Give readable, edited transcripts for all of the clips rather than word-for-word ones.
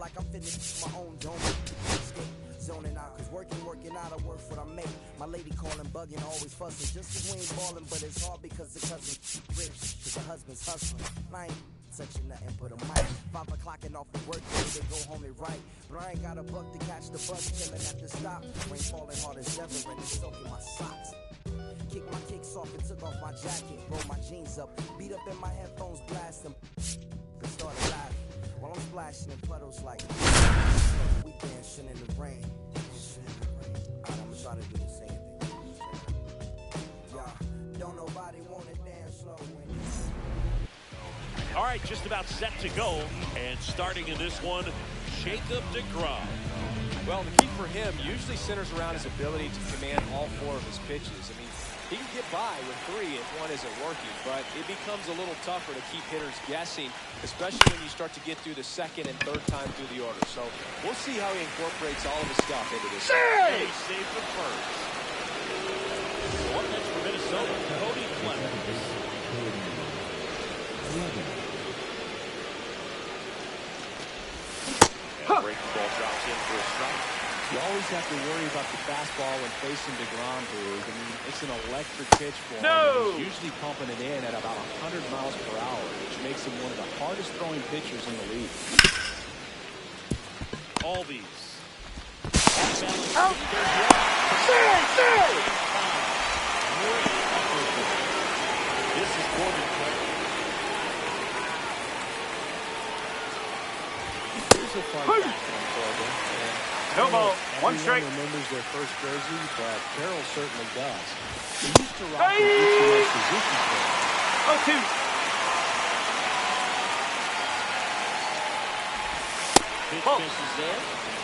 like I'm finna my own dome. Zoning out, cause working out, I work what I make. My lady calling, bugging, always fussing. Just as we ain't ballin', but it's hard because the cousin rich, cause the husband's hustling. I ain't touching nothing but a mic. 5 o'clock and off the work day, they go home and write. But I ain't got a buck to catch the bus, chillin' at the stop. Rain falling hard as ever, and it's soaking my socks. Kick my kicks off and took off my jacket, roll my jeans up, beat up in my headphones, blast them, and started laughing. While I'm splashing in puddles like we dancing in the rain. I'm gonna try to do the same thing. Yeah, don't nobody wanna dance slow. All right, just about set to go, and starting in this one, Jacob deGrom. Well, the key for him usually centers around his ability to command all 4 of his pitches. I mean, he can get by with 3 if one isn't working, but it becomes a little tougher to keep hitters guessing, especially when you start to get through the 2nd and 3rd time through the order. So we'll see how he incorporates all of his stuff into this. He saved the first. One pitch for Minnesota, Cody Clemens. Breaking ball drops in for a strike. You always have to worry about the fastball when facing deGrom, Boog. I mean, it's an electric pitch for him. No! He's usually pumping it in at about 100 miles per hour, which makes him one of the hardest throwing pitchers in the league. Albies. Out! This is Corbin Carroll. Here's a fun fact on Corbin. No ball. One strike. Everyone remembers their first jersey, but Carroll certainly does. He used to rock the UCF position for him. 0-2. Pitch Ball. misses there.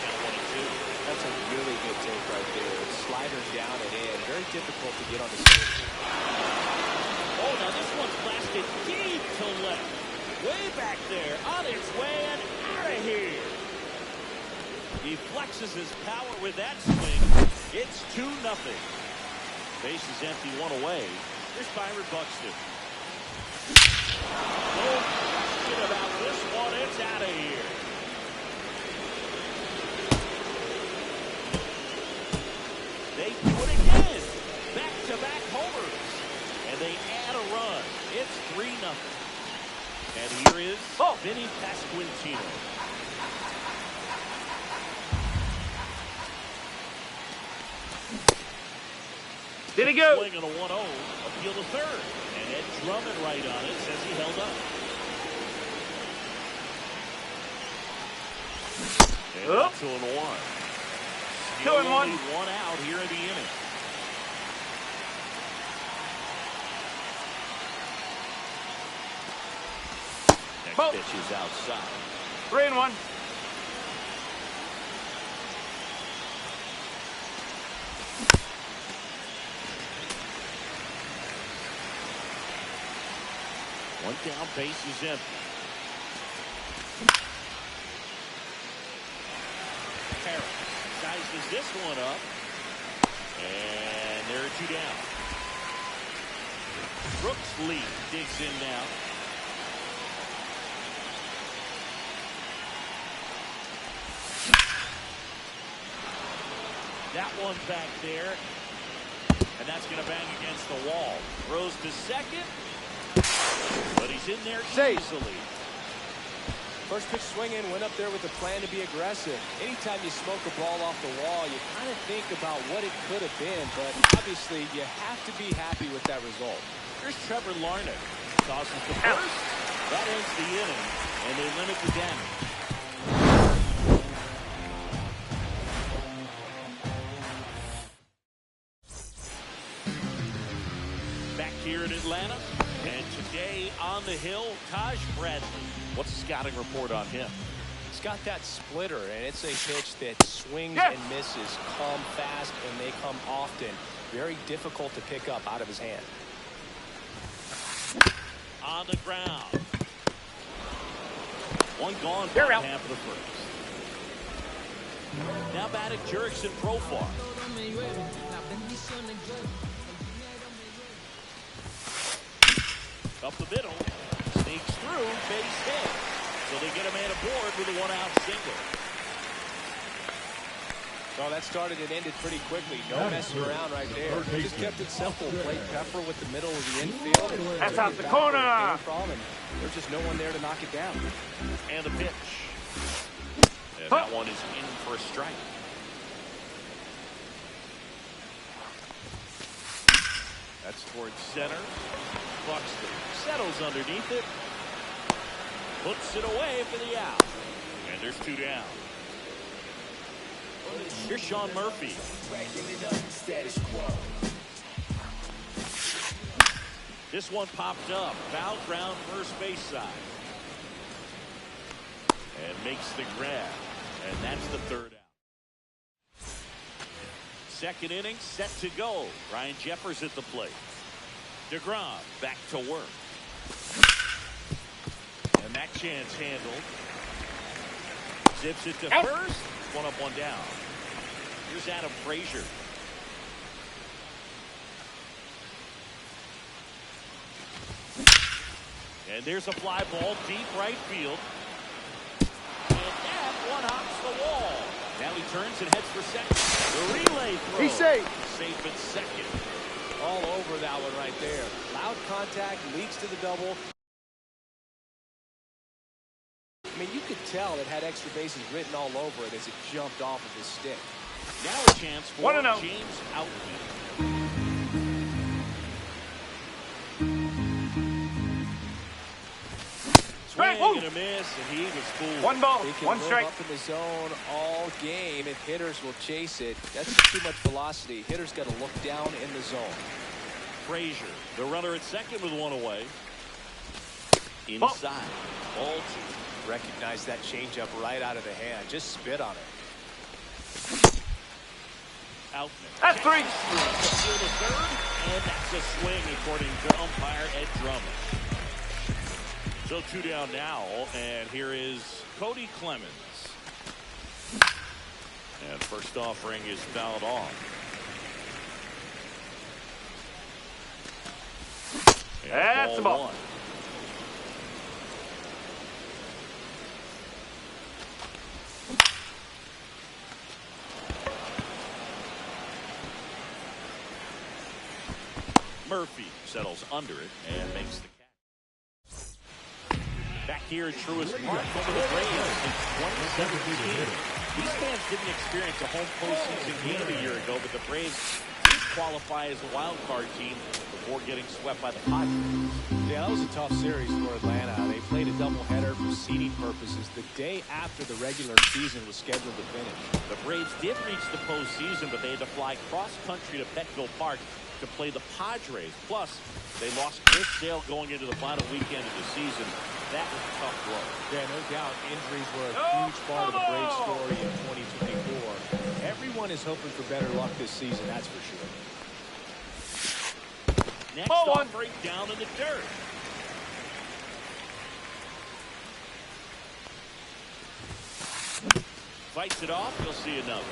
Count 1-2. That's a really good take right there. Slider down and in. Very difficult to get on the stage. Oh, now this one's blasted deep to left. Way back there. On its way and out of here. He flexes his power with that swing. It's 2-0. Base is empty, 1 away. Here's Byron Buxton. No question about this one. It's out of here. They do it again. Back-to-back homers. And they add a run. It's 3-0. And here is Vinny Pasquantino. Did he go? Swing on a 1-0, appeal to third. And Ed Drummond right on it, says he held up. And 2-1. 2-1. Only 1 out here in the inning. Next pitch is outside. 3-1. One down, base is empty. Harris sizes this one up. And there are 2 down. Brooks Lee digs in now. That one back there. And that's going to bang against the wall. Throws to second. But he's in there easily. First pitch swinging, went up there with a plan to be aggressive. Anytime you smoke a ball off the wall, you kind of think about what it could have been, but obviously you have to be happy with that result. Here's Trevor Larnach. Tosses the first. That ends the inning, and they limit the damage. Back here in Atlanta, and today on the hill, Taj Bradley. What's the scouting report on him? He's got that splitter, and it's a pitch that swings and misses, come fast, and they come often. Very difficult to pick up out of his hand. On the ground. One gone You're by out. half of the first. Now batting Jurickson Profar. Up the middle. Sneaks through, base hit. So they get a man aboard with a one-out single. Well, that started and ended pretty quickly. No messing around right there. Just kept it simple. Played Pepper with the middle of the infield. That's out the corner. And there's just no one there to knock it down. And the pitch. And that one is in for a strike. That's towards center. Buxton settles underneath it. Puts it away for the out. And there's two down. Here's Sean Murphy. This one popped up. Foul ground first base side. And makes the grab. And that's the third out. Second inning set to go. Ryan Jeffers at the plate. DeGrom back to work. And that chance handled. Zips it to first. One up, one down. Here's Adam Frazier. And there's a fly ball deep right field. And that one hops the wall. Now he turns and heads for second. The relay throw. He's safe. Safe at second. All over that one right there. Loud contact, leads to the double. I mean, you could tell it had extra bases written all over it as it jumped off of his stick. Now a chance for 1-0. James Outfield. Swing and a miss, and he was fooled. One ball, They can one move strike. up in the zone all game if hitters will chase it. That's too much velocity. Hitters got to look down in the zone. Frazier, the runner at second with one away. Inside. Ball two. Recognize that changeup right out of the hand. Just spit on it. Outman. That's three. To the third, and that's a swing according to umpire Ed Drummond. So two down now, and here is Cody Clemens. And first offering is fouled off. And That's the ball. one. Murphy settles under it and makes the catch. Back here at Truist Park over the Braves since 2017. These fans didn't experience a home postseason game a year ago, but the Braves did qualify as a wild card team before getting swept by the Padres. Yeah, that was a tough series for Atlanta. They played a doubleheader for seeding purposes the day after the regular season was scheduled to finish. The Braves did reach the postseason, but they had to fly cross-country to Petco Park to play the Padres. Plus, they lost Chris Sale going into the final weekend of the season. That was a tough blow. Yeah, no doubt injuries were a huge part of the Braves story in 2024. Everyone is hoping for better luck this season, that's for sure. Next Ball one. offering down in the dirt. Fights it off, you'll see another.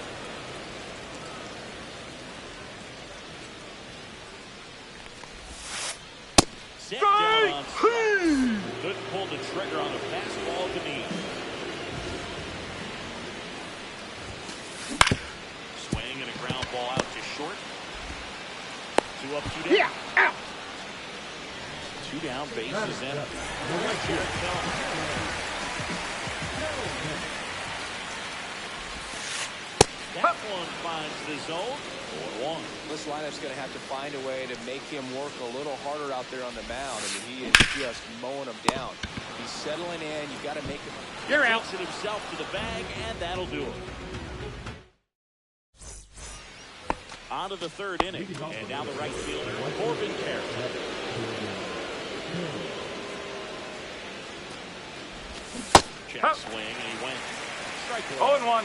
Set down on strike. Couldn't pull the trigger on a fastball to me. Swing and a ground ball out to short. Two up, two down. Yeah, out. Two down, bases empty. Here it comes. That one finds the zone. 4-1. This lineup's going to have to find a way to make him work a little harder out there on the mound. I mean, he is just mowing them down. He's settling in. You've got to make him. You're out. Takes it himself to the bag, and that'll do it. On to the third inning, and now the right fielder, Corbin Carroll. Check swing, and he went. Strike one. 0-1.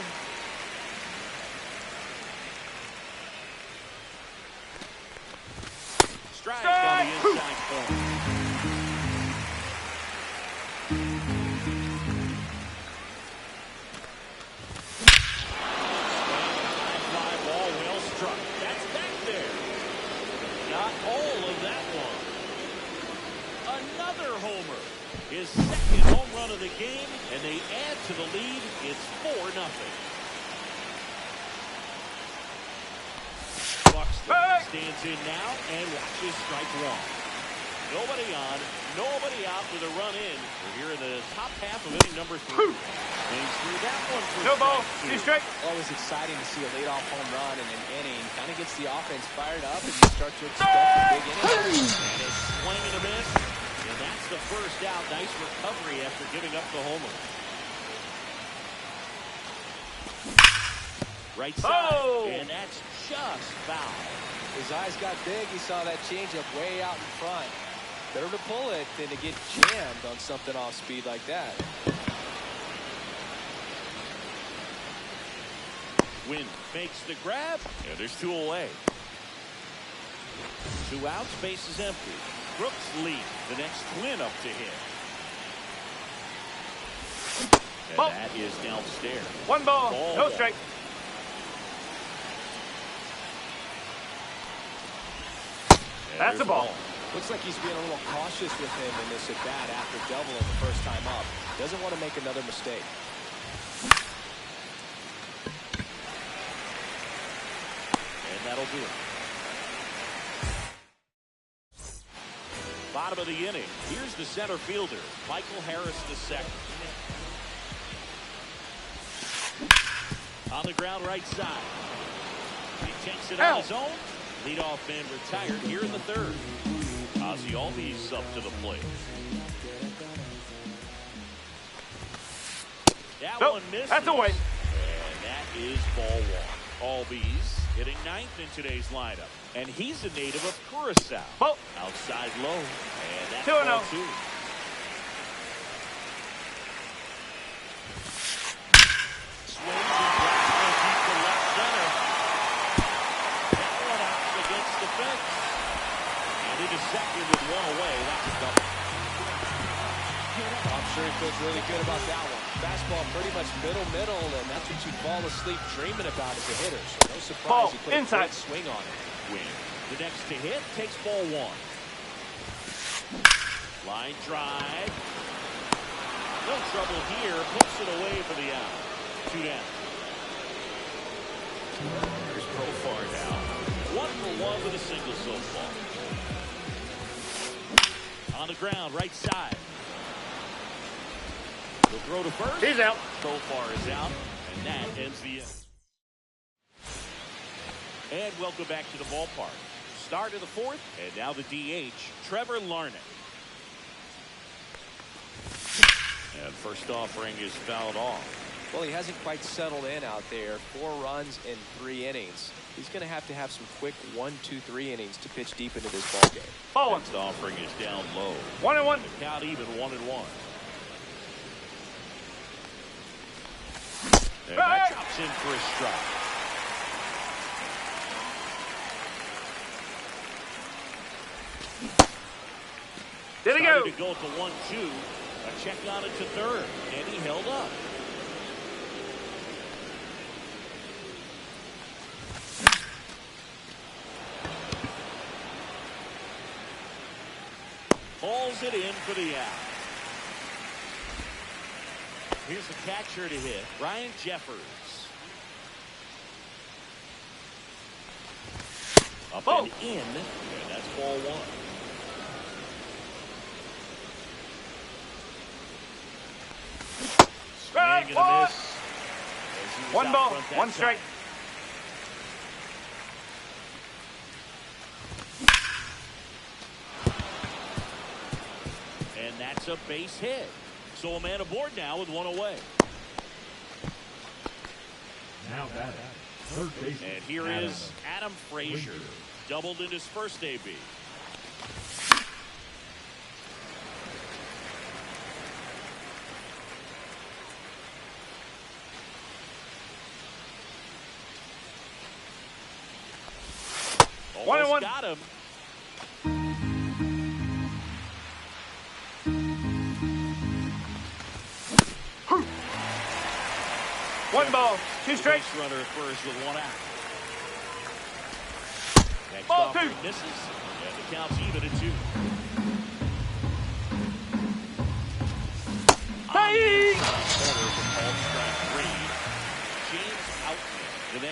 Strike on the inside corner. High fly ball, well struck. That's back there. Got all of that one. another homer. His second home run of the game, and they add to the lead. It's 4-0. Buxton stands in now and watches strike one. Nobody on, nobody out with a run in. We're here in the top half of inning number 3. Swings through that one for No ball. 2 strike. Always exciting to see a leadoff home run in an inning. Kind of gets the offense fired up, and you start to expect a big inning. And a swing and a miss. And that's the first out. Nice recovery after giving up the homer. Right side. Oh. And that's just foul. His eyes got big. He saw that changeup way out in front. Better to pull it than to get jammed on something off speed like that. Wynn makes the grab, and there's 2 away. 2 outs, base is empty. Brooks lead the next Twin up to hit. And Ball. that is downstairs. 1 ball. No One. strike. And That's there's a ball. Looks like he's being a little cautious with him in this at-bat after doubling the first time up. Doesn't want to make another mistake. And that'll do it. Bottom of the inning. Here's the center fielder, Michael Harris II. On the ground right side. He takes it on his own. Leadoff man retired here in the 3rd. Ozzie Albies up to the plate. That one misses. That's away. And that is ball 1. Albies hitting 9th in today's lineup. And he's a native of Curacao. Ball. Outside low. And that's 2-0. ball 2. Swings and drives one deep to left center. That one out against the fence. And into second with 1 away. That's a double. I'm sure he feels really good about that one. Fastball pretty much middle, and that's what you fall asleep dreaming about as a hitter. So no surprise Ball. he put Inside. a great swing on it. Win. The next to hit takes ball 1. Line drive. No trouble here. Puts it away for the out. 2 down. Here's Profar now. 1 for 1 with a single so far. On the ground, right side. He'll throw to first. He's out. Profar is out, and that ends the inning. And welcome back to the ballpark. Start of the 4th, and now the DH, Trevor Larnach. And first offering is fouled off. Well, he hasn't quite settled in out there. 4 runs in 3 innings. He's going to have some quick 1, 2, 3 innings to pitch deep into this ball game. Ball 1. Next offering is down low. 1-1. The count even 1-1. And that drops in for a strike. Did he go? Started to go to 1-2. A check on it to 3rd, and he held up. Pulls it in for the out. Here's the catcher to hit, Ryan Jeffers. Up and in, and that's ball 1. Swing and a miss. 1 ball, 1 strike. And that's a base hit. So a man aboard now with 1 away. Now batting, third baseman. And here is Adam Frazier. Doubled in his first AB. Almost got him. One ball, 2 strikes. Base runner at first with 1 out. Next Ball offering 2. misses, and the count's even at 2.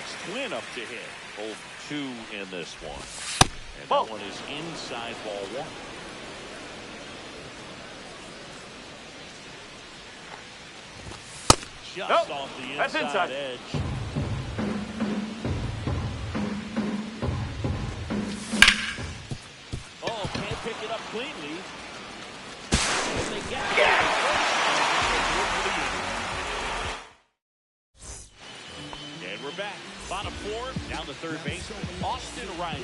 next twin up to hit. Both 2 in this one. And ball. that one is inside ball 1. Just Nope. off the That's inside. edge. Oh, can't pick it up cleanly. And they get it. And we're back. Bottom 4, down the third base. Austin Riley.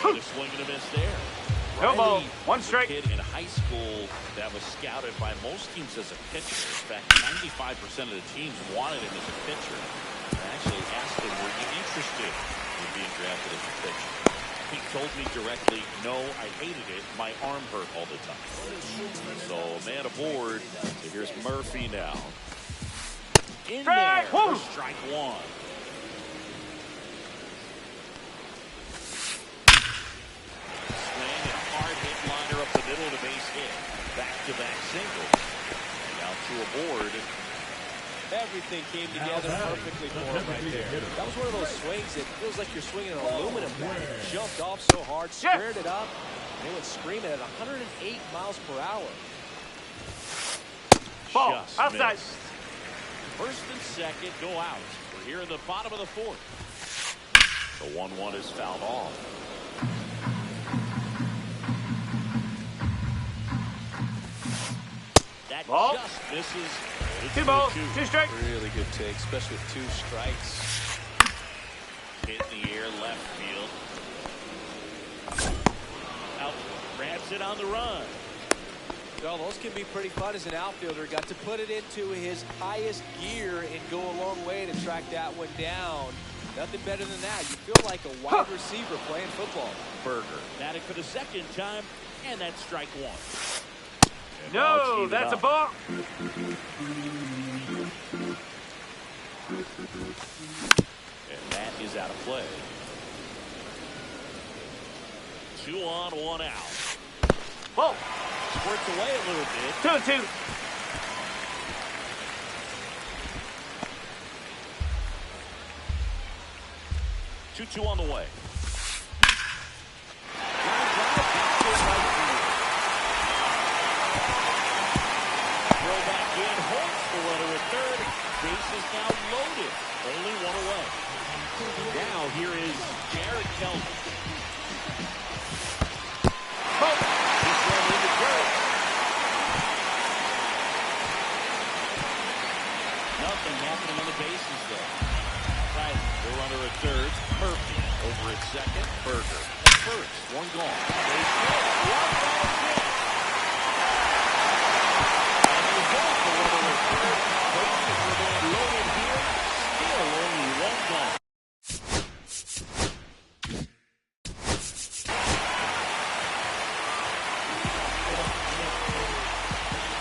And a swing and a miss there. No ball. Riley 1 was a strike. kid in high school that was scouted by most teams as a pitcher. In fact, 95% of the teams wanted him as a pitcher. I actually asked him, were you interested in being drafted as a pitcher? He told me directly, no, I hated it. My arm hurt all the time. So, man aboard. So here's Murphy now. In there for strike 1. Liner up the middle of the base hit. Back-to-back singles. And now 2 aboard. Everything came together perfectly for him right there. That was one of those swings that feels like you're swinging an aluminum bat. Jumped off so hard, squared it up, and it went screaming at 108 miles per hour. Ball. Just Outside. missed. First and second go out. We're here in the bottom of the 4th. The 1-1 is fouled off. That ball. just misses. 2 balls. 2 strikes. Really good take, especially with 2 strikes. Hit in the air, left field. Out, grabs it on the run. Well, those can be pretty fun as an outfielder. Got to put it into his highest gear and go a long way to track that one down. Nothing better than that. You feel like a wide receiver playing football. Berger batted for the 2nd time, and that's strike 1. And No, that's a ball. And that is out of play. 2 on, 1 out. Ball. Squirts away a little bit. 2-2. Two on the way. Throw back in, holds the runner at third. Base is now loaded. Only 1 away. Now here is Jared Kelly. This one in the dirt. Nothing happening on the bases though. Right, the runner at third. Murphy over at second. Berger at first. 1 gone. Base hit. 1 ball hit. And they hold the runner at third. Bases remain loaded here. Still only 1 gone.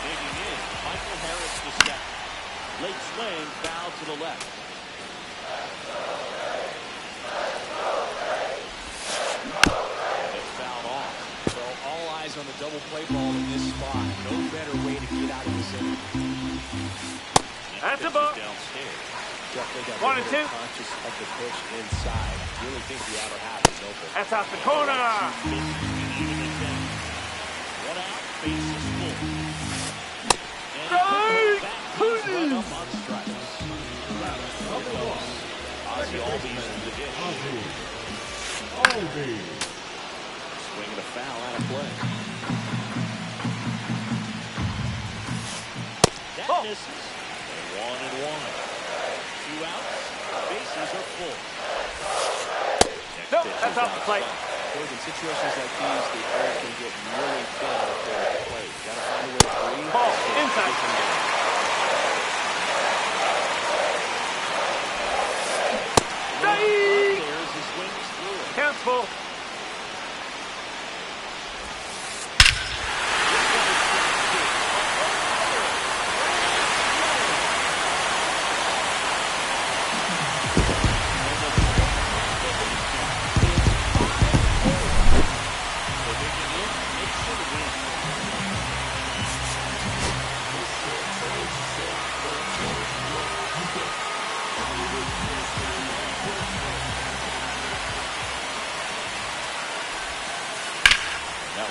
Digging in. Michael Harris to second. Late swing, foul to the left. On the double play ball in this spot. No better way to get out of this inning. That's a ball. Downstairs. Definitely got 1 and 2. conscious of the pitch inside. Really think the outer half is open. That's off the corner. 1 out, base is full. And run up on strikes. Ozzie Albies in the dish. Swinging a foul out of play. That misses. 1 and 1. 2 outs. Bases are full. Nope, that's off the plate. In situations like these, the air can get really thin up there at the plate. Got to find a way to breathe. Ball inside. There's his swings through it. Counts full.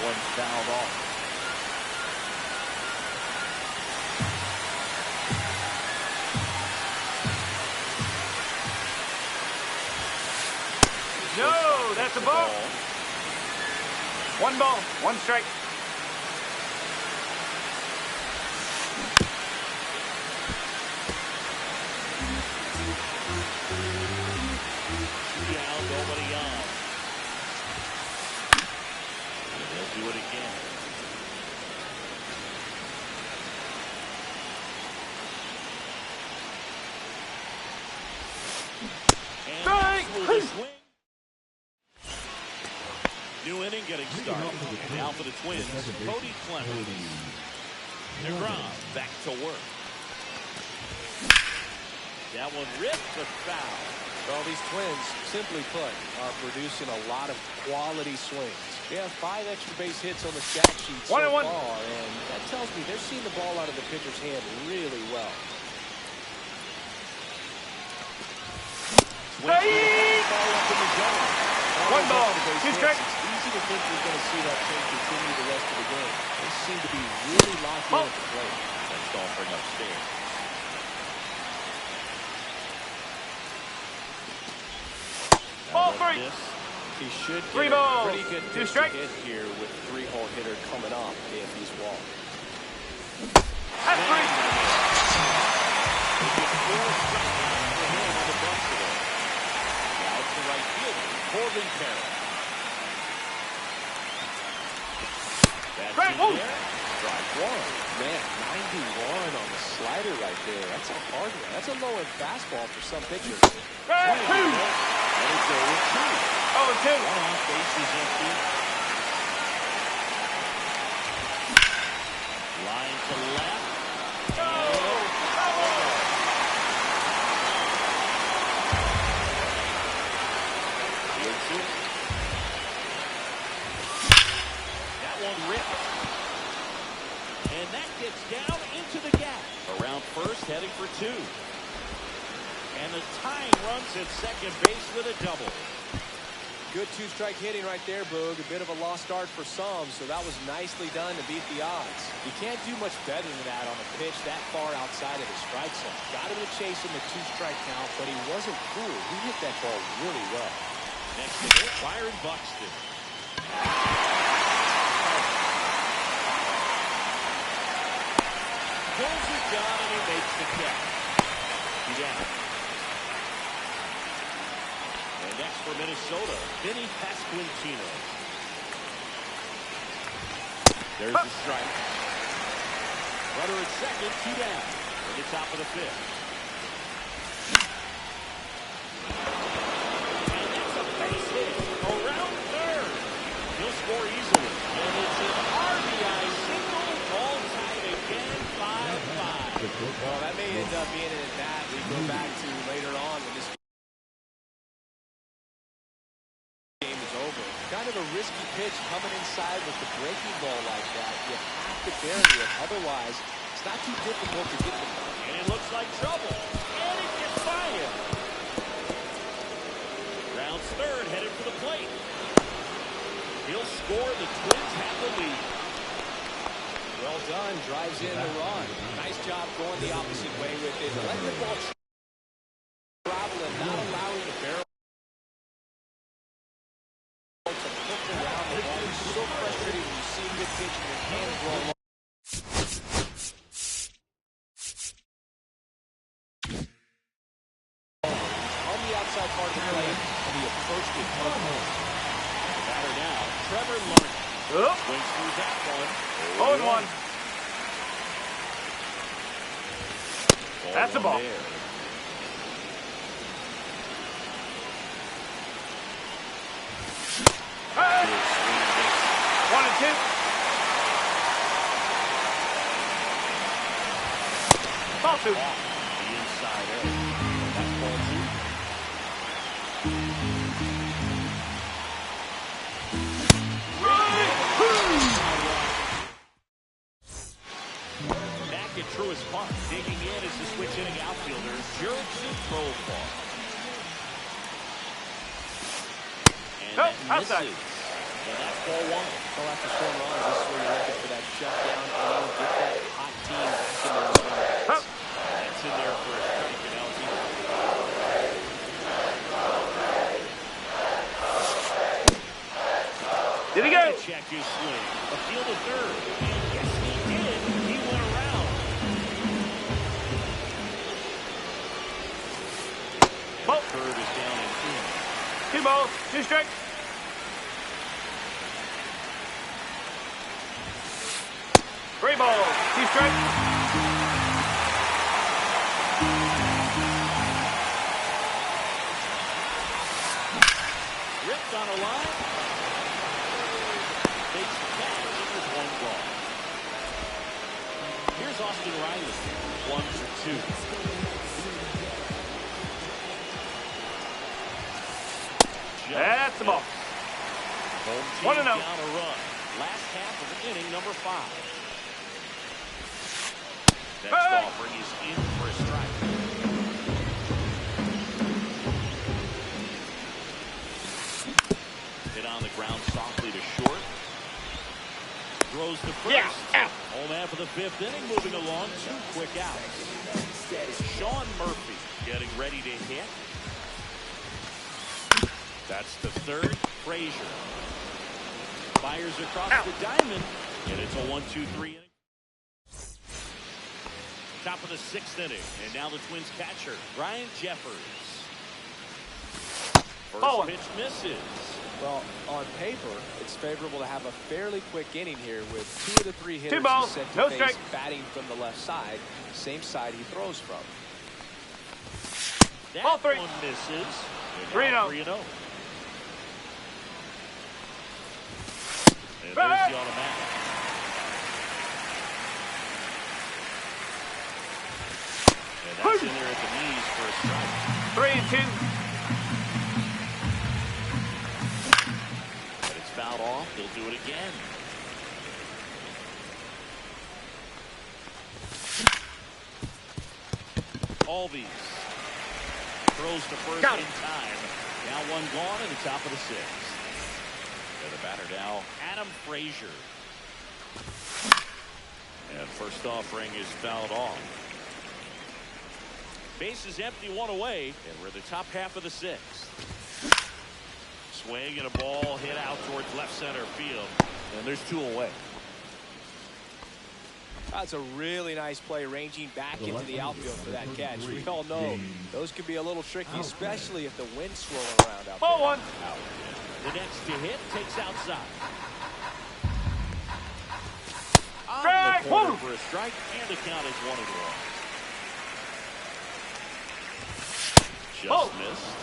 one fouled off. No, that's a ball. One ball, one strike. Down, nobody on. And they'll do it again. And that's where the swing. New inning getting started. And now for the Twins, Cody Clemens. DeGrom back to work. That one ripped the foul. Well, these Twins, simply put, are producing a lot of quality swings. They have 5 extra base hits on the stat sheet so far, and that tells me they're seeing the ball out of the pitcher's hand really well. One ball, 2 strikes. It's easy to think we're going to see that thing continue the rest of the game. They seem to be really locked in at the plate. That's Dolphin upstairs. Ball 3. He should 3 get balls, a pretty good 2 pitch strikes. to hit here with 3-hole hitter coming up if he's walked. That's 3. Now to right fielder, Corbin Carroll. That's Strike in one. there. Strike one. Man, 91 on the slider right there. That's a hard one. That's a low-end fastball for some pitchers. Strike 2. Let it go with 2. Oh, 2. One off, base is empty. Line to left. That one ripped. And that gets down into the gap. Around first, heading for 2. And the tying runs at second base with a double. Good 2-strike hitting right there, Boog. A bit of a lost start for some, so that was nicely done to beat the odds. You can't do much better than that on a pitch that far outside of the strike zone. Got him to chase him a 2-strike count, but he wasn't fooled. He hit that ball really well. Next to hit, Byron Buxton. Pulls it down and he makes the catch. He's down. And next for Minnesota, Vinny Pasquantino. There's the strike. Runner at second, 2 down. In the top of the 5th. And that's a base hit. Around third. He'll score easily. And it's an RBI single. All tied again, 5-5. Well, that may end up being an at-bat we go back to later on when this game is over. Kind of a risky pitch coming inside with the breaking ball like that. You have to bury it. Otherwise, it's not too difficult to get the ball. And it looks like trouble. And it gets by him. Rounds third, headed for the plate. He'll score. The Twins have the lead. Well done. Drives in the run. Nice job going the opposite way with it. Letting the ball travel and not allowing the barrel to hook around the ball. It's so frustrating when you see a good pitch and your hands roll on. On the outside part of the plate, and he approached it perfectly. Batter now, Trevor Larnach. Oh, Swings through that one. 0-1. That's a ball. There. Hey. Good swing and miss. 1-2. Ball 2. Off the inside edge. That's ball 2. Back at Truist Park, digging in is the switch hitting outfielder, Jurickson Profar. And Oh, that outside. misses. And that's ball one. Well, after scoring runs, this is where you're looking for that shutdown inning. Get that hot team back in their zone. That's in there for a strike, and now it's even. Did he go? Check his swing. A field to third. And yes, he did. He went around. Ball. Curve is down and in. 2 balls, 2 strikes. Three balls, 2 strikes. Ripped on a line. Takes the catch, and there's one gone. Here's Austin Riley. 1 for 2. That's the ball. Home team 1-0. down a run. Last half of inning number 5. Next offering is in for a strike. Hit on the ground softly to short. Throws to first. Yeah. Home half of the 5th inning, moving along. 2 quick outs. Sean Murphy getting ready to hit. That's the 3rd. Frazier fires across the diamond, and it's a 1-2-3 inning. Top of the 6th inning, and now the Twins catcher, Ryan Jeffers. First pitch misses. Well, on paper, it's favorable to have a fairly quick inning here with 2 of the 3 hitters 2 balls, set to no face strike. batting from the left side, same side he throws from. That Ball 3. one misses. 3-0. 3-0. And there's the automatic. And that's in there at the knees for a strike. 3-2. But it's fouled off. He'll do it again. Albies throws to first in time. Now one gone in the top of the 6th. And the batter now, Adam Frazier. And first offering is fouled off. Base is empty, 1 away, and we're in the top half of the 6th. Swing and a ball hit out towards left center field, and there's 2 away. That's a really nice play, ranging back into the outfield for that catch. We all know those can be a little tricky, especially if the wind's swirling around out there. Ball 1. Out. The next to hit takes outside. On the corner for a strike, and the count is 1-1. Just missed.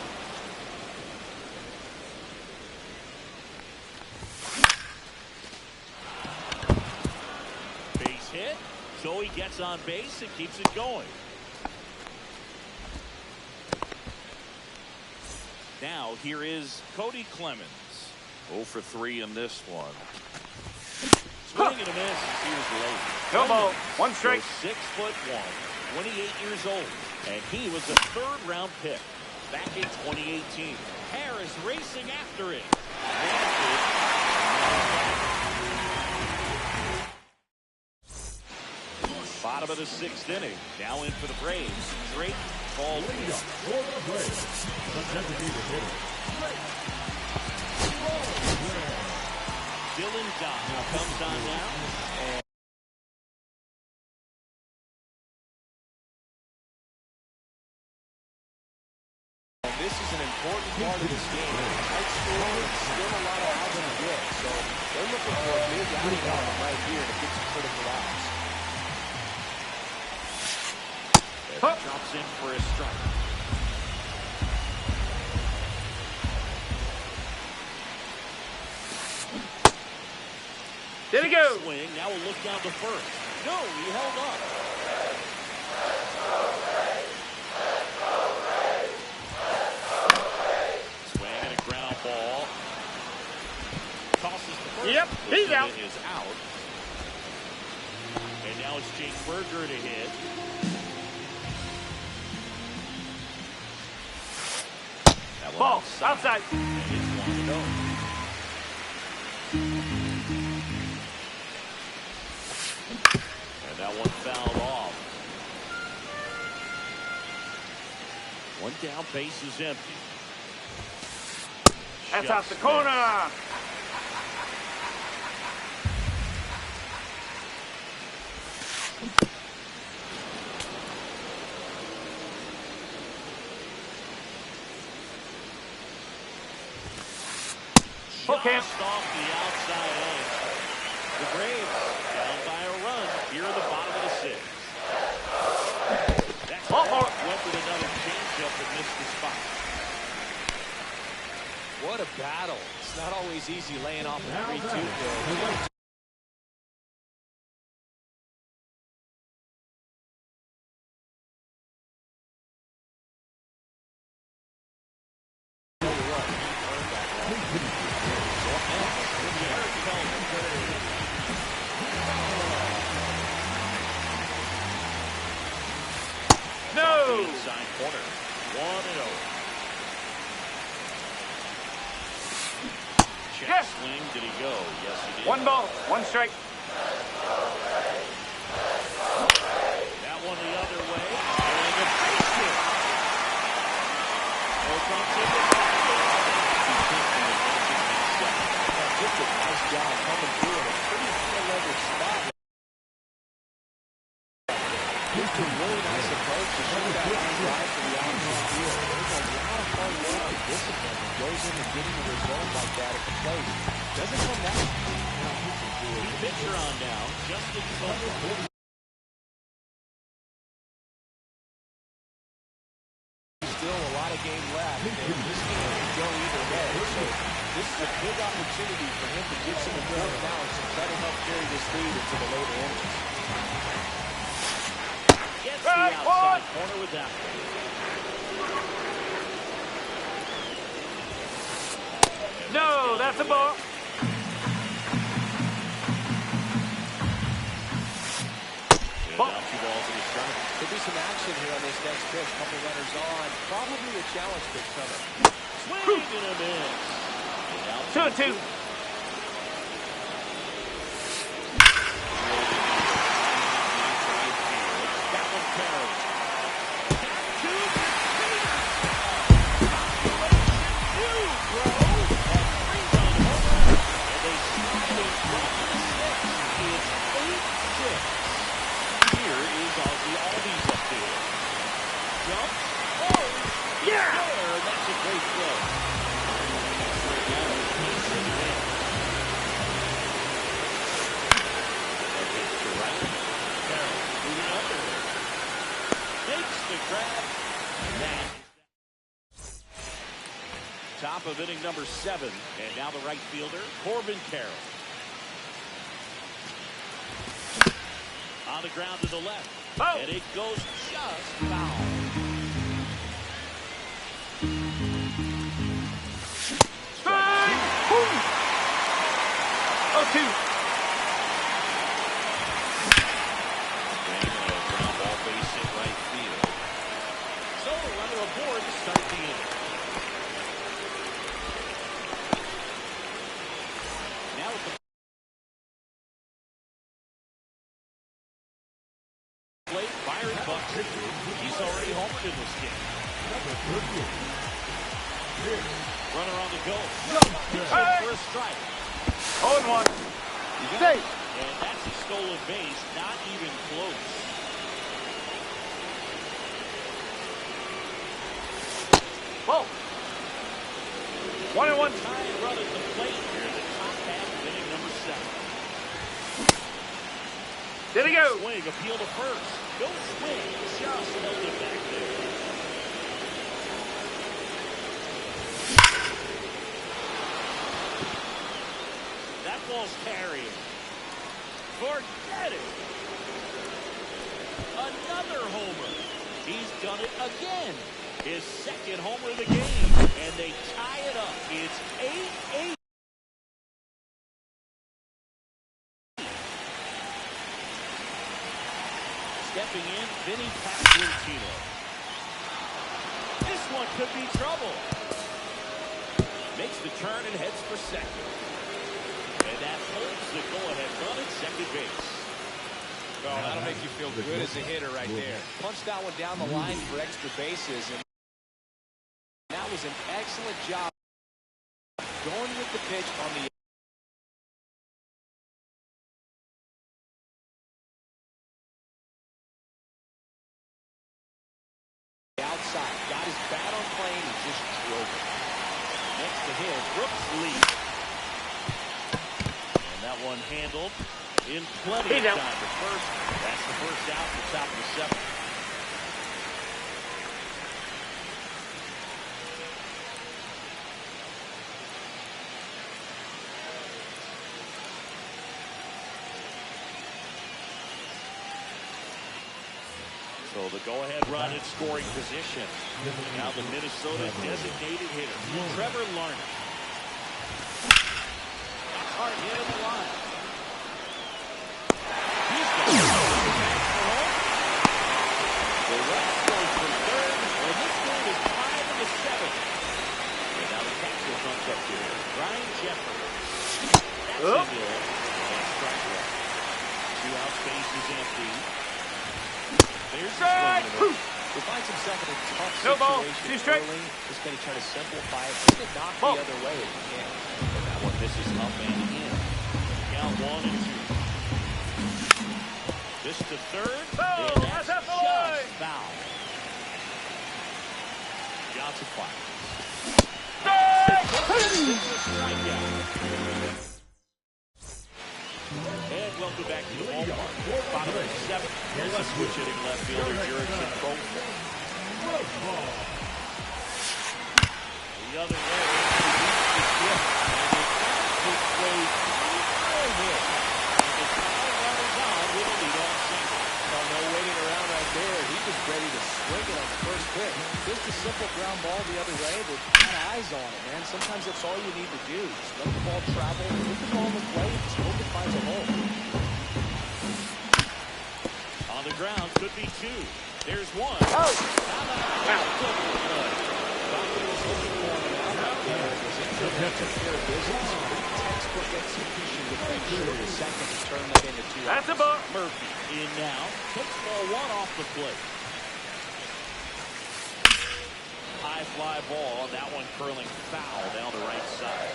Base hit, so he gets on base and keeps it going. Now here is Cody Clemens. 0 for 3 in this one. Swing and a miss. He was late. No ball. 1 strike. 6'1", 28 years old, and he was a 3rd-round pick back in 2018. Harris racing after it. Bottom of the 6th inning. Now in for the Braves. Drake called. For the Braves, the designated hitter. Dylan Dodd comes on now. This is an important part of this game. Tight score, still a lot of outs to get, so they're looking for a big outing out right here to get some critical outs. Drops in for a strike. Did he go? Swing. Now we'll look down to first. No, he held up. Swing and a ground ball. Tosses to first. Yep, he's out. Is out. And now it's Jake Berger to hit. That one Ball outside. And it's 1-0. And that one fouled off. One down, base is empty. That's out the corner. Hook him. Just off the outside edge. The Braves down by a run here in the bottom of the sixth. That's went with another changeup and missed the spot. What a battle. It's not always easy laying off a 3-2 build. No. Inside corner. 1-0. Check Yes. swing. Did he go? Yes, he did. 1 ball, 1 strike. That one the other way. And a base hit. Opens it. Just a nice job coming through in a pretty high-level spot. Just a really nice approach to shoot that line drive to the opposite field. There's a lot of hard work and discipline that goes into getting a result like that at the plate. Doesn't come naturally. Pitcher on now. Justin Tucker. Still a lot of game left, and this game can go either way. So this is a big opportunity for him to get some more balance and try to help carry this lead into the later innings. Gets the outside corner with that one. No, that's a ball. Down 2 balls in the strike. Could be some action here on this next pitch. Couple runners on. Probably a challenge pitch coming. Swing and a miss. 2-2. That one carries. Yeah. That's a great throw. Makes the grab. Top of inning number 7. And now the right fielder, Corbin Carroll. On the ground to the left. Oh. And it goes just foul. Strike. 0-2. Ground ball base hit right field. So a runner aboard to start the inning. Now at the plate, Byron Buxton. He's already homered in this game. Runner on the go. Hey. For a strike. 0-1. Safe. And that's a stolen base, not even close. Ball. 1-1. Tying run at the plate here in the top half of inning number 7. There we go. Swing, appeal to first. No swing, just held it back there. That ball's carrying. Forget it. Another homer. He's done it again. His second homer of the game. And they tie it up. It's 8-8. Stepping in, Vinny Pasquantino. This one could be trouble. Makes the turn and heads for second. That'll make you feel good as a hitter right there. Punch that one down the line for extra bases, and that was an excellent job going with the pitch on the outside. Got his bat on plane and just drove it. Next to him, Brooks leads. And that one handled in plenty of time to first. That's the first out at the top of the seventh. So the go-ahead run in scoring position. Now the Minnesota designated hitter, Trevor Larnach. That's hard hit in the line. He's got it. The run scores from third, and this game is tied in the seventh. And now the catcher comes up here. Brian Jeffrey. That's in there. And strike one. 2 out, base is empty. There's strike. He finds himself in a tough situation early. Just going to try to simplify it. He's going to knock the other way if he can. And that one misses up and in. Count 1 and 2. This to third. Oh, and that's that's just foul. Johnson fires. Strikeout. And welcome back to the ballpark. Bottom of the seventh. Here's a switch hitting left fielder, Jurickson Profil. The other way. And it plays no hit. And the final runner's on with a leadoff single. Well, no waiting around right there. He was ready to swing it on the first pitch. Just a simple ground ball the other way, but got eyes on it, man. Sometimes that's all you need to do. Just let the ball travel, put the ball in the play, and just hope it finds a hole. On the ground, could be 2. There's 1. How about that? Doctor was looking for him out there. Was injured and took care of business. Textbook execution to make sure the second to turn that into 2 outs. That's a ball. Murphy in now. Takes ball 1 off the plate. High fly ball. That one curling foul down the right side.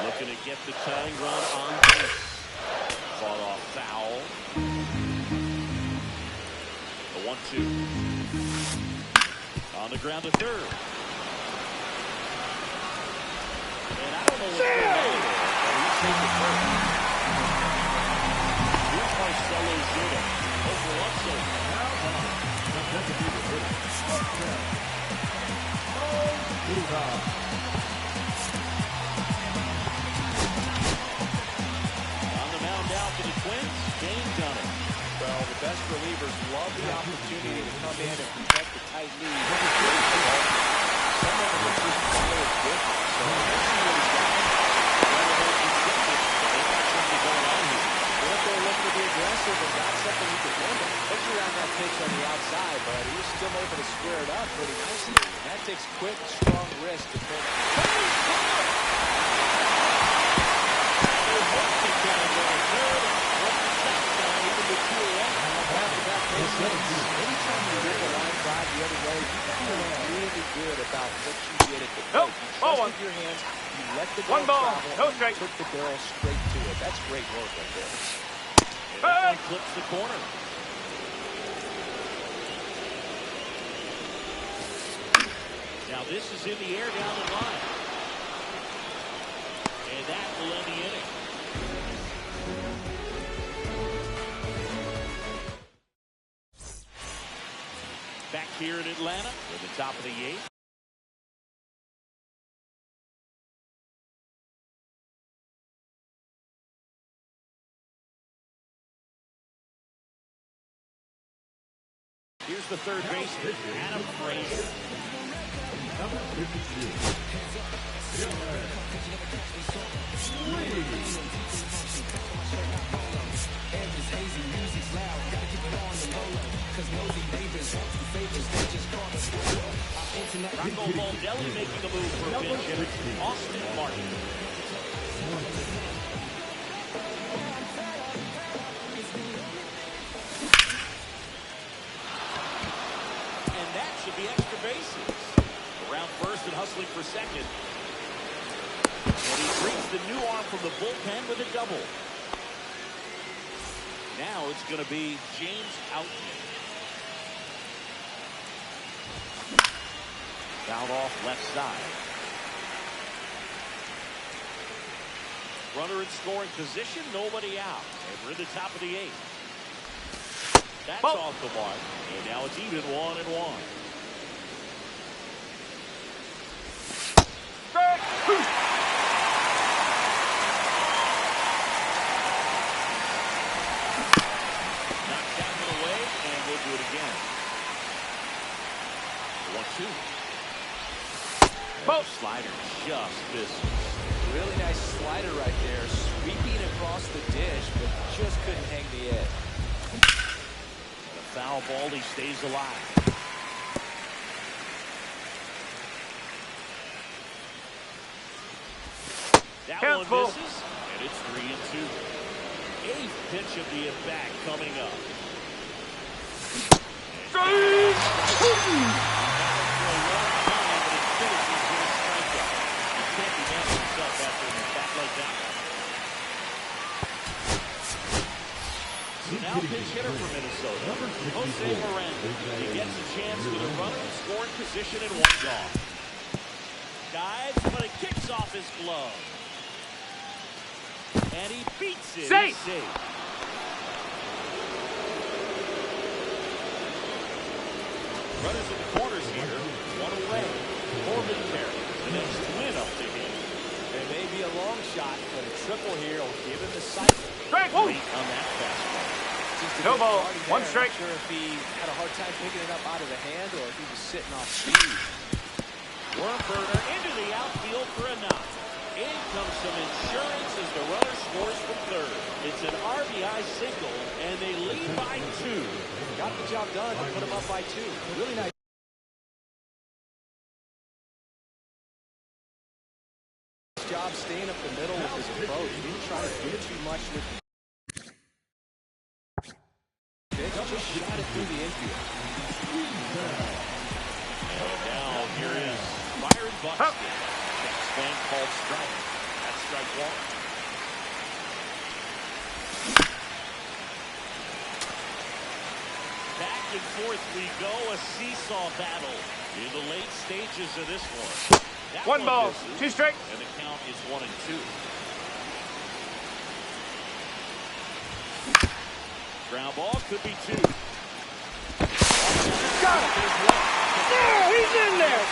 Looking to get the tying run on base. Fought off foul. The 1-2. On the ground to third. And I don't know what's going on there, but he's taking first. Here's Marcelo Zuna. Over Alonso. On the mound now for the Twins, Dane Dunner. Well, the best relievers love the opportunity to come in and protect the tight lead. Some of them are just wired different. So let's see what he's got. Something going on here. Well, if they're looking to be aggressive and got something he could win, looked around that pitch on the outside, but he was still able to square it up pretty nicely. And that takes quick, strong wrist to pitch. Anytime you get the line drive the other way, you feel really good about what you did at the plate. You trusted your hands, you let the ball travel, and you took the barrel straight to it. That's great work right there. And that one clips the corner. Now this is in the air down the line. And that will end the inning. Back here in Atlanta at the top of the 8th. Here's the third baseman, Adam Frazier. Number 52. Rocco Baldelli making a move for a pinch hitter, Austin Martin. wrestling for second. And he brings the new arm from the bullpen with a double. Now it's going to be James Outman. Fouled off left side. Runner in scoring position, nobody out. And we're in the top of the 8th. That's off the mark. And now it's even 1-1. Knocked out and away, and we'll do it again. 1-2. Slider just misses. Really nice slider right there, sweeping across the dish, but just couldn't hang the edge. The foul ball, he stays alive. That one misses, and it's 3-2. 8th pitch of the at-bat coming up. So now pitch hitter for Minnesota, Jose Miranda. He gets a chance with a runner in scoring position and 1 gone. Dives, but it kicks off his glove. And he beats it. Safe! Safe. Runners in the corners here. 1 away. Corbin carries the next win up to him. It may be a long shot, but a triple here will give him the cycle. Strike! Late on that fastball. No ball. 1 strike. I'm not sure if he had a hard time picking it up out of the hand or if he was sitting off speed. Wormburner into the outfield for a knock. In comes some insurance as the runner scores from third. It's an RBI single, and they lead by 2. Got the job done to put him up by 2. Really nice job staying up the middle with his approach. He didn't try to do too much with just shot it through the infield. And now here is Byron Buxton. That swing called strike. That's strike 1. Back and forth we go, a seesaw battle in the late stages of this one. That 1 ball, misses, 2 strike. and the count is 1-2. Ground ball could be 2. Got it! There, he's in there!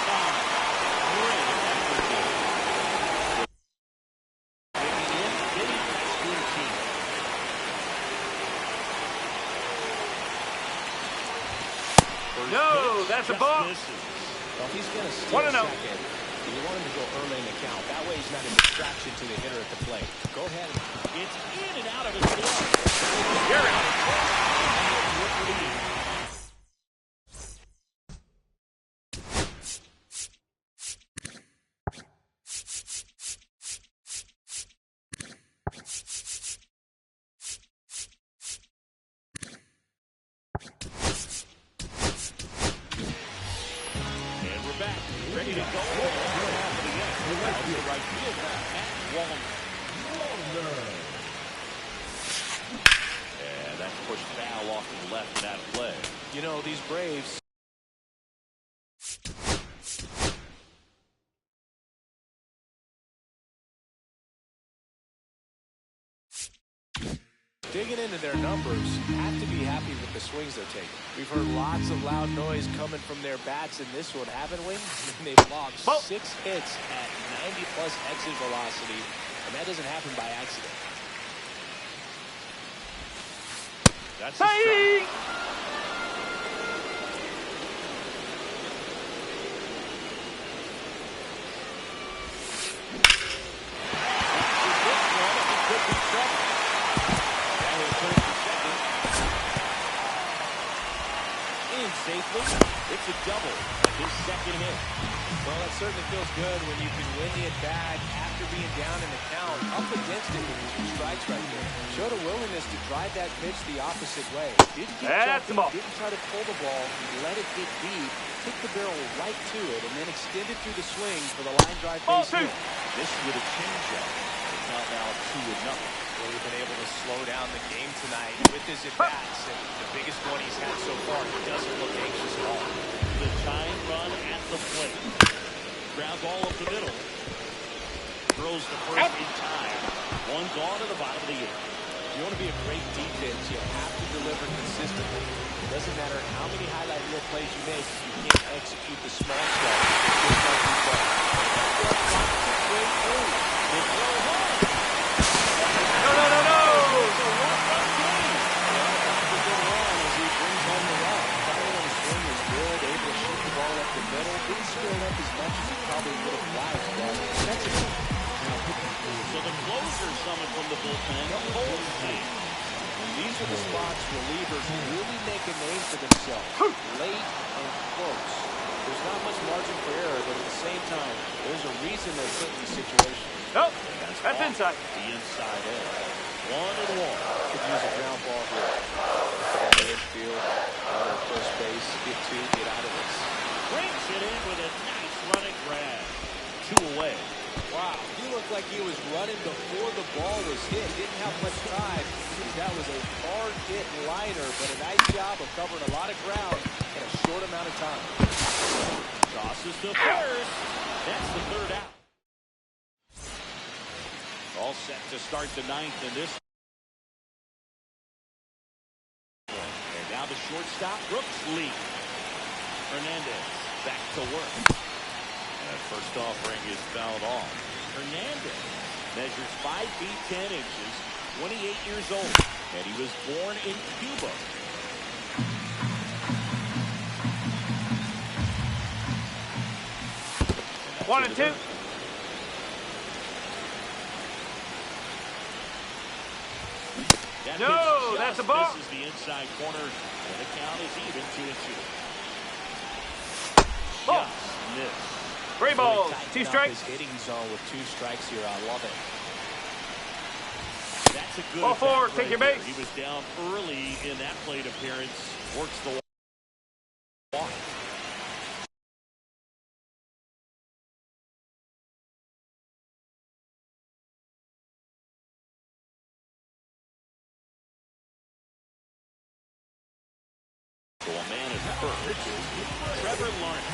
No, that's a ball. Well, he's going to steal 1-0. second. You want him to go early in the count. That way he's not a distraction to the hitter at the plate. Go ahead. It's in and out of his glove. You're out. And we're back. Ready to go. Right field at Walner. And that's pushed foul off to the left and out of play. You know, these Braves, digging into their numbers, have to be happy with the swings they're taking. We've heard lots of loud noise coming from their bats in this one, haven't we? They've logged 6 hits at 90-plus exit velocity, and that doesn't happen by accident. That's a strike. Safely, it's a double, his second hit. Well, that certainly feels good when you can win the at-bat after being down in the count, up against it with 2 strikes right there. Showed a willingness to drive that pitch the opposite way. Didn't get That's the ball. didn't try to pull the ball, he let it get deep, hit the barrel right to it and then extend it through the swing for the line drive Ball base two. hit. This with a changeup. The count now 2-0. Really been able to slow down the game tonight with his at-bats, and the biggest one he's had so far. He doesn't look anxious at all. The tying run at the plate. Ground ball up the middle. Throws the first in time. One gone at the bottom of the eighth. If you want to be a great defense, you have to deliver consistently. It doesn't matter how many highlight reel plays you make if you can't execute the small stuff. Just like we said. Lots of great moves. They throw hard. No, no, no, no. It's a one-run game. Well, that's a good run as he brings home the run. Final on the swing is good, able to shoot the ball up the middle. Didn't screw it up as much as he probably would have liked, but that's a good. So the closer summoned from the bullpen. Holstein. And these are the spots relievers really make a name for themselves. Late and close. There's not much margin for error, but at the same time, there's a reason they're put in these situations. Nope. That's inside. The inside edge. 1-1. Could use a ground ball here. Put on the infield, out of first base, get out of this. Brings it in with a nice running grab. 2 away. Wow, he looked like he was running before the ball was hit. Didn't have much time. That was a hard-hit liner, but a nice job of covering a lot of ground in a short amount of time. Tosses to first. That's the third out. All set to start the ninth in this. And now the shortstop, Brooks Lee. Hernandez back to work. That first offering is fouled off. Hernandez measures 5 feet 10 inches, 28 years old, and he was born in Cuba. And 1 and 2. That No, pitch that's just a ball. misses the inside corner, and the count is even 2-2. Ball. Just missed. 3 balls. Really 2 tighten up strikes. his hitting zone with 2 strikes here. I love it. That's a good Ball 4, attack take right your there. base. He was down early in that plate appearance. Works the walk. So a man at first. Trevor Lawrence.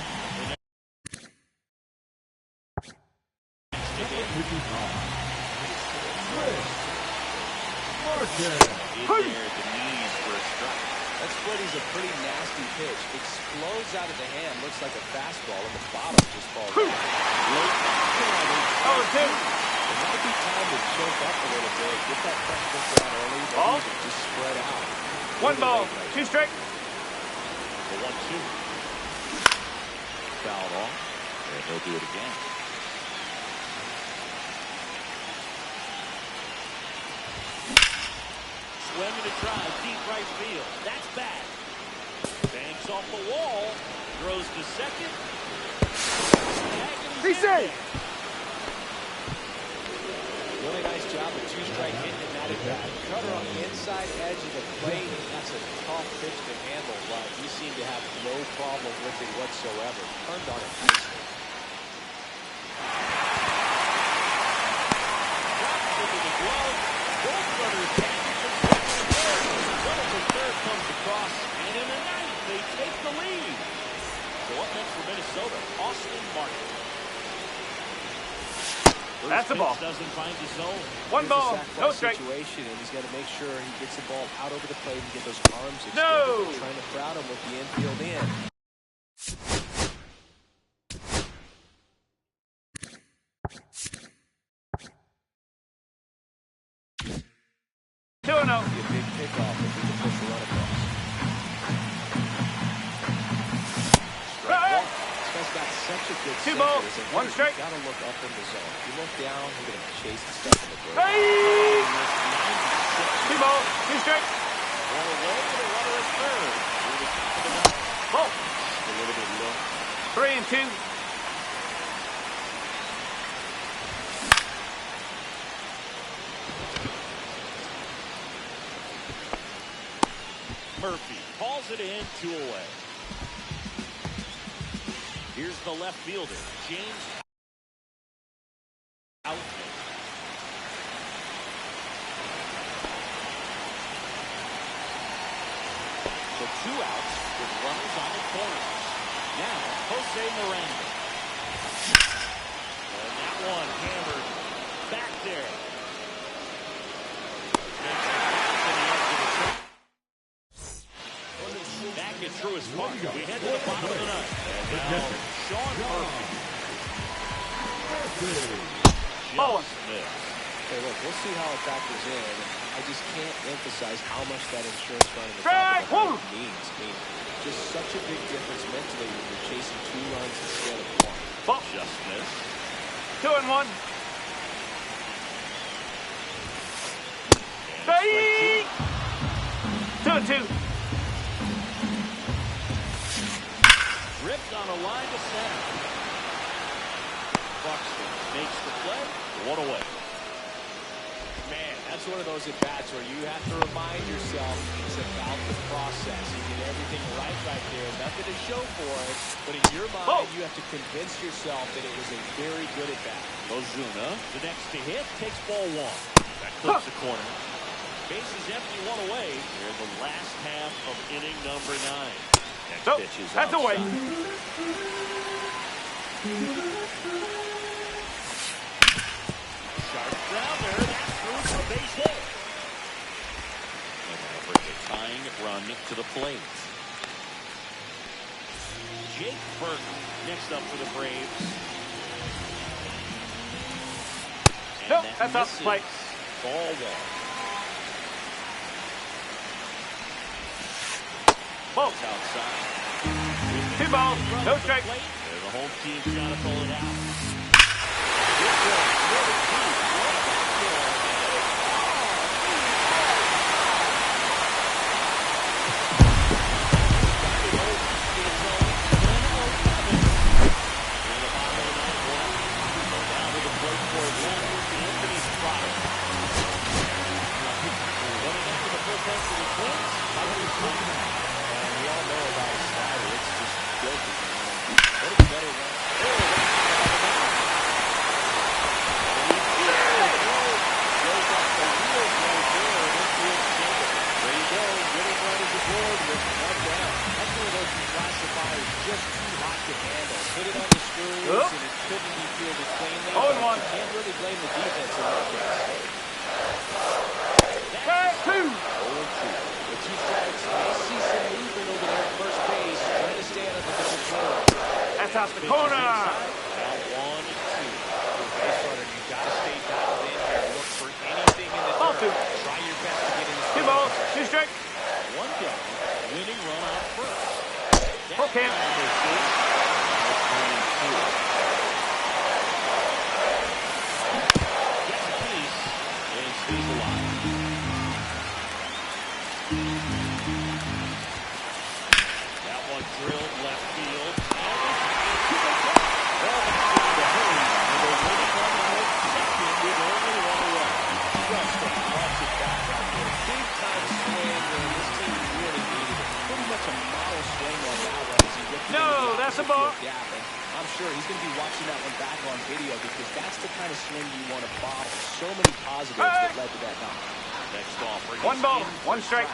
In there at the knees for a strike. That split is a pretty nasty pitch. Explodes out of the hand. Looks like a fastball, and the bottom just falls out. Oh, 2. It might be time to choke up a little bit. Get that front foot down early. Ball. Maybe just spread out. 1 ball. 2 strikes. The 1-2. Fouled off. And he'll do it again. Swinging a drive, deep right field. That's bad. Banks off the wall. Throws to second. Be safe. Really nice job of 2-strike hitting in that at-bat. Cutter on the inside edge of the plate. That's a tough pitch to handle, but he seemed to have no problem with it whatsoever. Turned on it nicely. Drops into the glove. Both runners catch it from second to third. Runner from third comes across, and in the ninth, they take the lead. So up next for Minnesota, Austin Martin. That's a ball. Doesn't find the zone. 1 ball. Here's a No sacrifice strike. situation, and he's got to make sure he gets the ball out over the plate and get those arms extended. No. Trying to crowd him with the infield in. Two and oh. Be a big pickoff if he can push a run across. Right. This guy's got such a good 2 balls. center. 1 strike. You got to look up in the zone. If you look down, you're going to chase the stuff in the dirt. Hey. 2 balls. 2 strikes. One away with a runner at third. Near the top of the ninth. Ball. A little bit low. 3 and 2. Murphy calls it in, 2 away. Here's the left fielder, James Outman. So 2 outs with runners on the corners. Now, Jose Miranda. And that one hammered back there. Back at Truist Park. We head to the bottom of the ninth. And now, Sean Murphy. Just missed. Hey, look, we'll see how it factors in. I just can't emphasize how much that insurance run in the top of the ninth means. I mean, just such a big difference mentally when you're chasing 2 runs instead of 1. Just missed. 2-1. And 2-2. ripped on a line to center. Buxton makes the play. 1 away. Man, that's one of those at-bats where you have to remind yourself it's about the process. You get everything right there. Nothing to show for it. But in your mind, you have to convince yourself that it was a very good at-bat. Ozuna, the next to hit, takes ball 1. That clips the corner. Bases empty, 1 away. Here in the last half of inning number 9. Next pitch is that's outside. away. Sharp grounder. That's through for a base hit. And that'll bring a tying run to the plate. Jake Burton next up for the Braves. And Nope, that that's off the plate. Ball 1. Ball. It's outside. 2 balls, no strike. And the home team's got to pull it out. Off the corner. Now 1-2. Base runner, you got to stay dialed in here. Look for anything in the dirt. Try your best to get in the 2 balls, 2 strike. 1 down. Winning run on first. Okay. Gets a piece and stays alive. That one drilled left field. No, that's a ball. I'm sure he's going to be watching that one back on video because that's the kind of swing you want to bottle. So many positives that led to that knock. Next offer. 1 ball, 1 strike.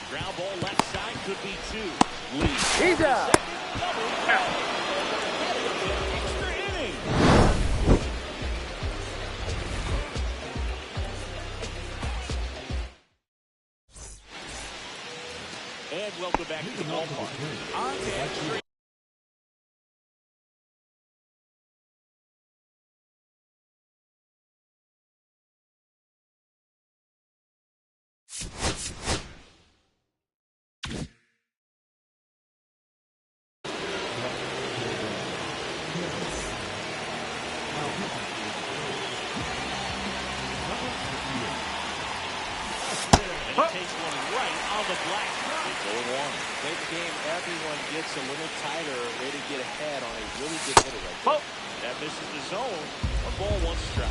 Ground ball left side could be 2. Lee. He's out. Extra inning. And welcome back to the ballpark. On to extra. Takes one right on the black. It's 0-1. Late game, everyone gets a little tighter, ready to get ahead on a really good hitter right there. That misses the zone. A ball, 1 strike.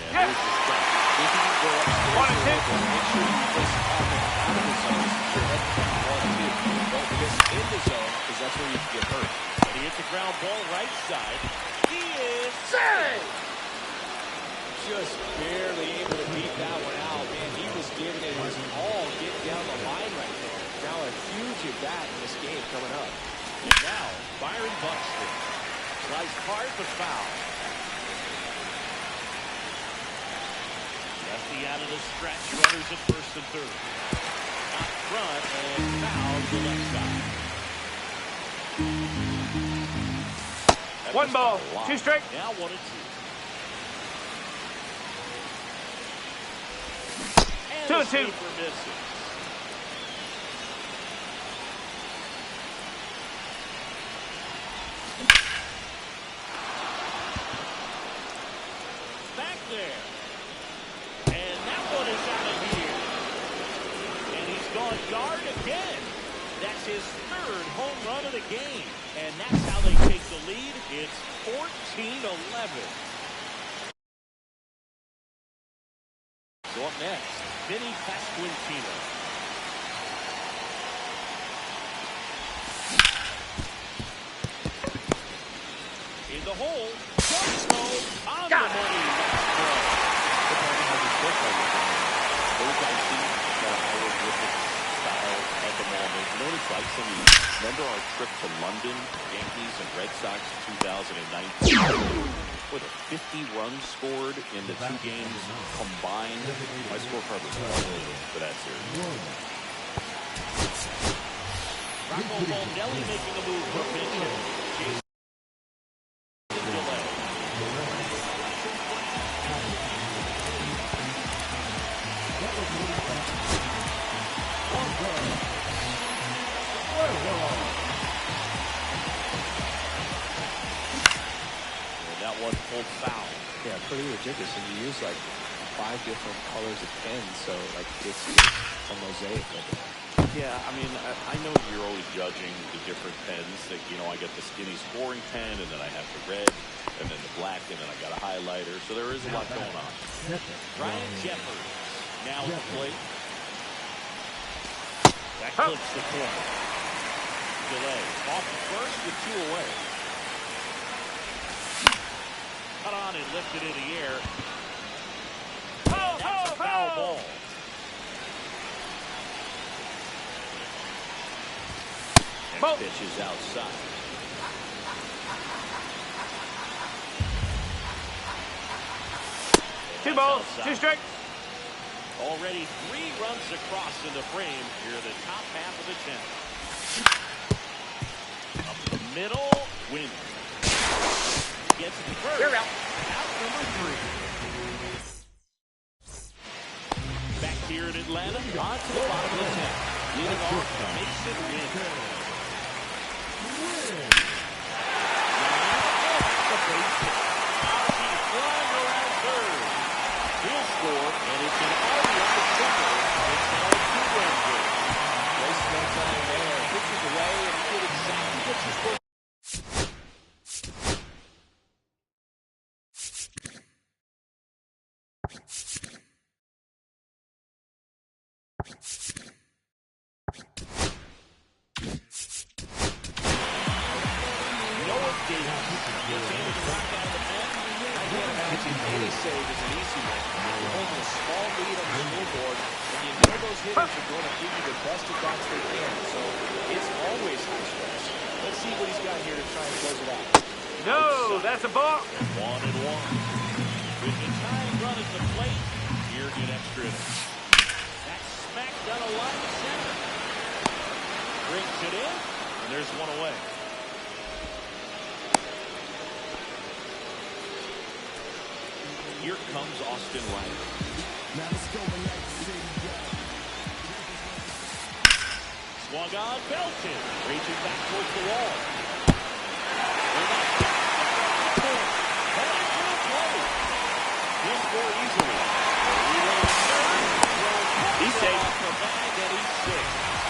And here's the strike. If he can go upstairs 1 and 2. Make sure you place offense out of the zone since you're heading down 1 and 2. Don't miss in the zone because that's where you can get hurt. And he hits a ground ball right side. He is Just barely able to beat that one out. Man, he was giving it his all getting down the line right there. Now a huge at bat in this game coming up. And now, Byron Buxton flies hard but foul. Lefty out of the stretch, runners at first and third. Out front and foul to the left side. That 1 ball, a lot. 2 strike. Now 1 and 2. 2 and 2. Sweeper misses. Back there. And that one is out of here. And he's gone yard again. That's his 3rd home run of the game. And that's how they take the lead. It's 14-11. So up next, Vinny Pasquantino. In the hole, just on the money. Those guys see our different style at the moment. You know what it's like? Remember our trip to London, Yankees and Red Sox 2019? With a 50 runs scored in the 2 games combined. My scorecard was for that series. Rocco Baldelli making a move for pitch hit. One full foul. Yeah, pretty ridiculous. And you use like 5 different colors of pens, so like it's just a mosaic of it. Yeah, I mean, I know you're always judging the different pens. Like, you know, I get the skinny scoring pen, and then I have the red, and then the black, and then I got a highlighter. So there is a lot going on. Ryan Jeffers now at the plate. That clips the corner. Delay off the first with 2 away. Cut on and lifted in the air. And that's a foul ball. Next pitch is outside. Two balls, 2 strike. Already 3 runs across in the frame here in the top half of the 10th. Up the middle, win. Gets it first. You're out. Out number 3. Back here in Atlanta, on to the bottom of the 10th. Leading off, Mason Wynn. He's flying around third. He'll score, and it's an RBI single. It's now a 2-run game. Wastes no time there. Pitches away and he did exactly what you're supposed to. Any save is an easy one. You're holding a small lead on the scoreboard, and you know those hitters are going to give you the best at bats they can. So it's always high stress. Let's see what he's got here to try and close it out. No, that's a ball. 1-1. With the tying run at the plate, here in extra innings. That's smacked down a line to center. Brings it in, and there's one away. Here comes Austin Riley. Now let's go and let the city go. Swung on, Belton. Reaching back towards the wall. He'll score easily. He's safe. Off the bag, and he's sick.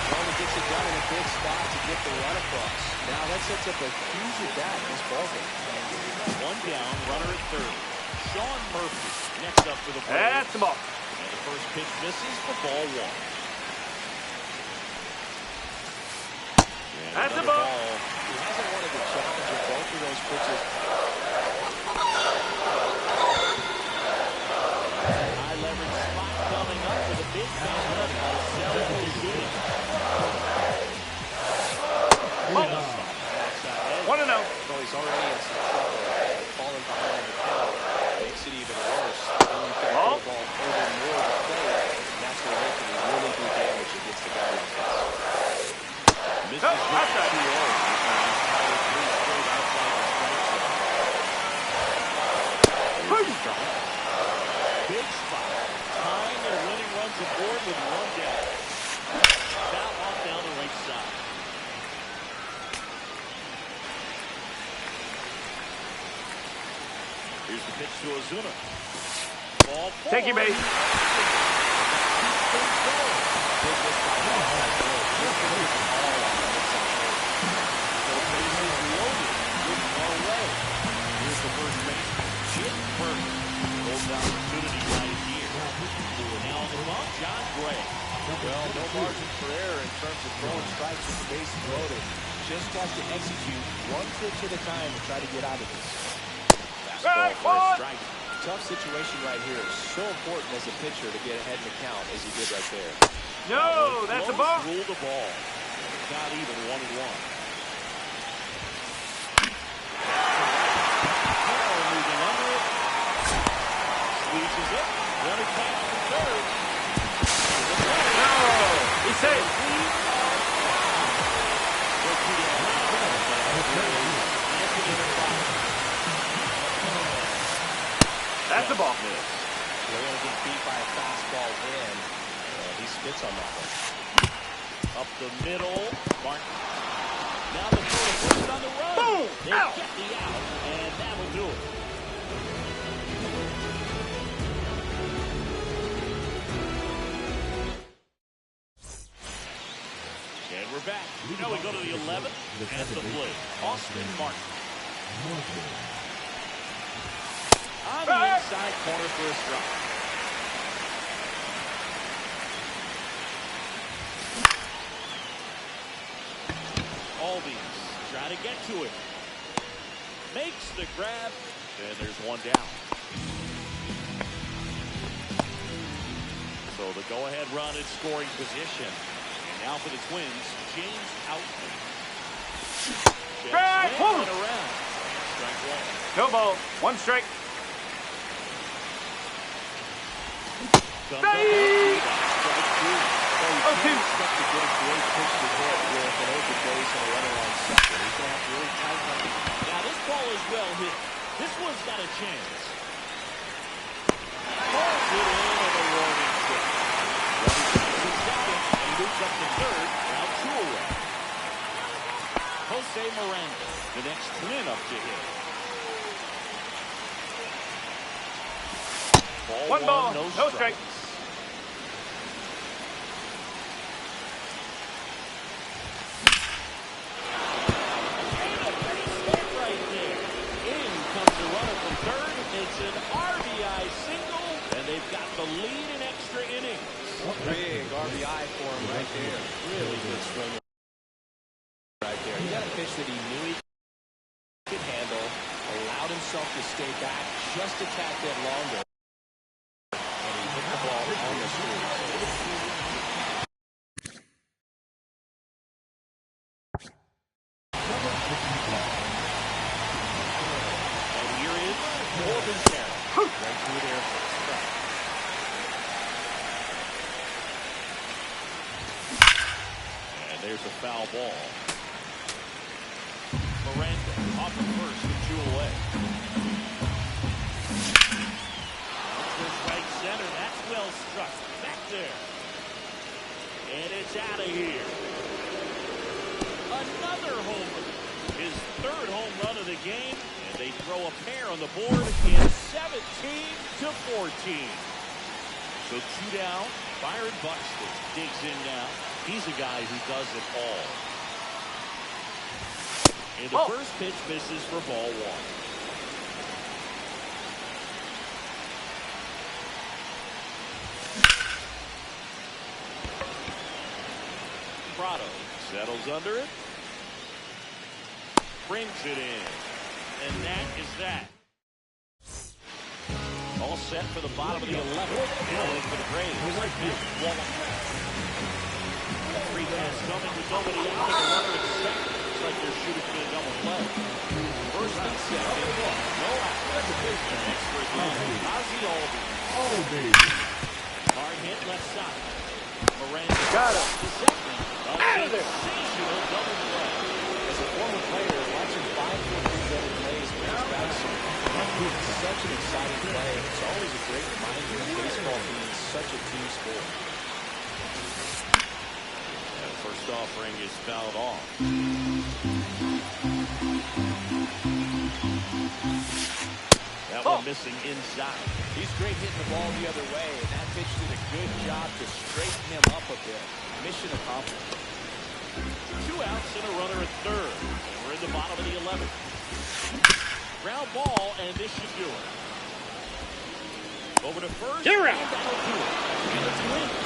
Well, he gets it done in a big spot to get the run across. Now that sets up a huge at bat in this ballgame. One down, runner at third. Sean Murphy next up for the play. That's the ball. And the first pitch misses for ball one. And That's a another ball. He hasn't wanted to challenge in both of those pitches. High leverage spot coming up with a big man left by Ozuna. One and out. So he's already in some trouble. Falling behind the count makes it even worse. Then you can Ball. throw the ball over more of the plate, and that's where they can really do damage against a guy like this. Misses with outside. 2-0. Big spot. Tying and winning runs aboard with one down. Foul off down the right side. Here's the pitch to Ozuna. Ball forward. Take your base. Keeps things going. Big hit by Hall. Just a little ball on the side. So bases loaded with no way. Here's the first baseman, Jim Burke. Gold opportunity right here. Now on the bump, John Gray. Well, no margin for error in terms of throwing strikes with the bases loaded. Just has to execute one pitch at a time to try to get out of this. Fastball for a strike. Tough situation right here. It's so important as a pitcher to get ahead in the count as he did right there. No, that's a Close ball. rule the ball. Not even 1-1. Carroll moving under it. Squeezes it. Runner past the third. No, he's safe. That's a ball. They're going to get beat by a fastball in. He spits on that one. Up the middle. Martin. Now the throw to first on the run. Boom! They Out! get the out, and that'll do it. And we're back. Now we go to the 11th at the plate. Austin Martin. On the inside corner for a strike. Albies try to get to it. Makes the grab, and there's one down. So the go-ahead run in scoring position. And now for the Twins, James Outman. Strike one. Around. Strike one. No ball. One strike. Comes Strike. up with strike two. Well, you Oh, can't two. expect to get a great pitch to hit with an open base and a runner on second. He's going to have to really tighten up. Now this ball is well hit. This one's got a chance. Pulls it in and a warning kick. Runner takes to second and moves up to third. Now two away. Jose Miranda, the next Twin up to hit. One ball, no no strike. Right there. In comes the runner from third. It's an RBI single, and they've got the lead in extra innings. Big RBI for him right there. Really good swing right there. He got a pitch that he knew he could handle, allowed himself to stay back just a tad bit longer, and he hit the ball on the street. And here is Corbin Carroll. Right through there for a strike. And there's a foul ball. Miranda off the first and two away. This right center, that's well struck. Back there. And it's out of here. Another homer. His third home run of the game. And they throw a pair on the board in 17-14. So two down. Byron Buxton digs in now. He's a guy who does it all. And the first pitch misses for ball one. Settles under it. Brings it in. And that is that. All set for the bottom of the 11th. Going for the Braves. Free pass coming with nobody out. The runner at second. Looks like they're shooting for a double play. First and second. No out. That's a big one. Next for Ozzie Albies. Hard hit left side. Miranda got him. To second. Out of there. Sensational double play. As a former player, watching 5-4-3 plays brings back some. It's such an exciting play. It's always a great reminder of baseball being such a team sport. That first offering is fouled off. That one missing inside. He's great hitting the ball the other way, and that pitch did a good job to straighten him up a bit. Mission accomplished. 2 outs and a runner at third. And we're in the bottom of the 11th. Ground ball, and this should do it. Over to first. And that'll do it. And it's Lynch.